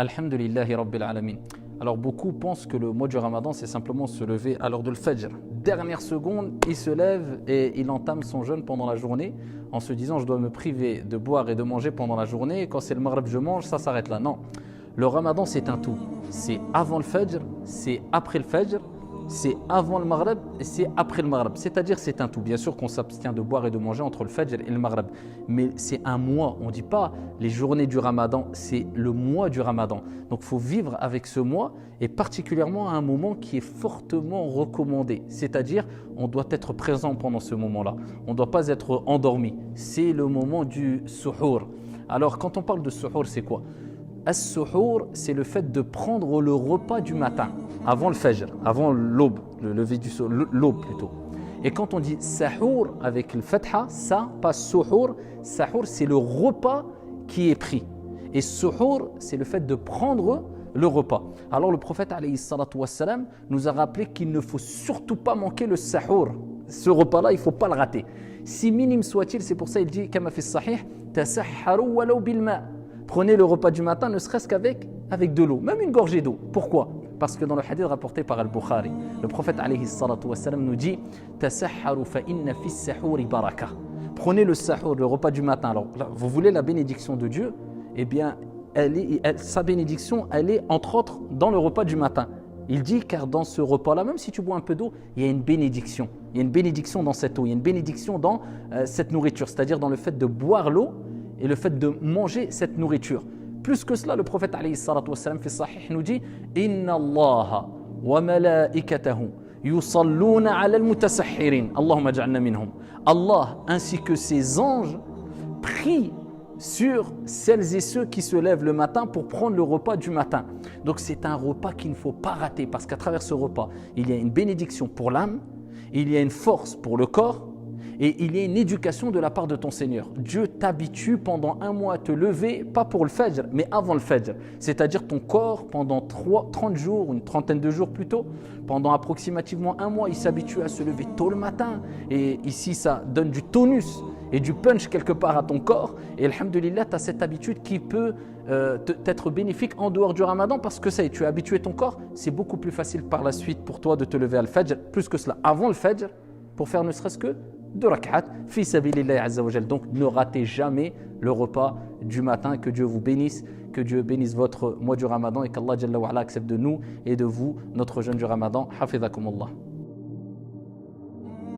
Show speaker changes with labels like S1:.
S1: Alhamdulillahi Rabbil Alamin. Alors beaucoup pensent que le mois du Ramadan, c'est simplement se lever à l'heure de l'Fajr. Dernière seconde, il se lève et il entame son jeûne pendant la journée en se disant je dois me priver de boire et de manger pendant la journée. Et quand c'est le Maghrib, je mange, ça s'arrête là. Non, le Ramadan c'est un tout. C'est avant le Fajr, c'est après le Fajr, c'est avant le Maghrib et c'est après le Maghrib. C'est-à-dire c'est un tout. Bien sûr qu'on s'abstient de boire et de manger entre le Fajr et le Maghrib. Mais c'est un mois. On ne dit pas les journées du Ramadan, c'est le mois du Ramadan. Donc il faut vivre avec ce mois et particulièrement à un moment qui est fortement recommandé. C'est-à-dire on doit être présent pendant ce moment-là. On ne doit pas être endormi. C'est le moment du suhour. Alors quand on parle de suhour, c'est quoi ? As-suhour, c'est le fait de prendre le repas du matin, avant le fajr, avant l'aube, le lever du soleil, l'aube plutôt. Et quand on dit sahour avec le fatha, ça, pas suhour, sahour c'est le repas qui est pris. Et suhour, c'est le fait de prendre le repas. Alors le prophète alayhi salatu wassalam nous a rappelé qu'il ne faut surtout pas manquer le sahour. Ce repas-là, il ne faut pas le rater. Si minime soit-il, c'est pour ça qu'il dit, kama fi sahih, tasahharu walau bil ma'. Prenez le repas du matin, ne serait-ce qu'avec de l'eau, même une gorgée d'eau. Pourquoi ? Parce que dans le hadith rapporté par Al-Bukhari, le prophète alayhi salatu wassalam nous dit tasahharu fa inna fi as-sahuri baraka. Prenez le sahur, le repas du matin. Alors, là, vous voulez la bénédiction de Dieu ? Eh bien, sa bénédiction, elle est entre autres dans le repas du matin. Il dit car dans ce repas-là, même si tu bois un peu d'eau, il y a une bénédiction. Il y a une bénédiction dans cette eau, il y a une bénédiction dans cette nourriture, c'est-à-dire dans le fait de boire l'eau et le fait de manger cette nourriture. Plus que cela, le prophète alayhi salatu wassalam fi sahih nous dit Inna Allaha wa malaikatahu yusalluna ala al-mutasahhirin. Allahumma ja'alna minhum. Allah ainsi que ses anges prient sur celles et ceux qui se lèvent le matin pour prendre le repas du matin. Donc c'est un repas qu'il ne faut pas rater parce qu'à travers ce repas, il y a une bénédiction pour l'âme, il y a une force pour le corps, et il y a une éducation de la part de ton Seigneur. Dieu t'habitue pendant un mois à te lever, pas pour le Fajr, mais avant le Fajr. C'est-à-dire ton corps, pendant 30 jours, une trentaine de jours plutôt, pendant approximativement un mois, il s'habitue à se lever tôt le matin. Et ici, ça donne du tonus et du punch quelque part à ton corps. Et alhamdoulilah, tu as cette habitude qui peut t'être bénéfique en dehors du Ramadan parce que ça y est, tu as habitué ton corps. C'est beaucoup plus facile par la suite pour toi de te lever à le Fajr, plus que cela, avant le Fajr, pour faire ne serait-ce que 2 rak'at fi sabilillahi azza wa jal. Donc ne ratez jamais le repas du matin. Que Dieu vous bénisse, que Dieu bénisse votre mois du Ramadan et qu'Allah Jalla wa Ala accepte de nous et de vous notre jeûne du Ramadan. Hafidhakumullah.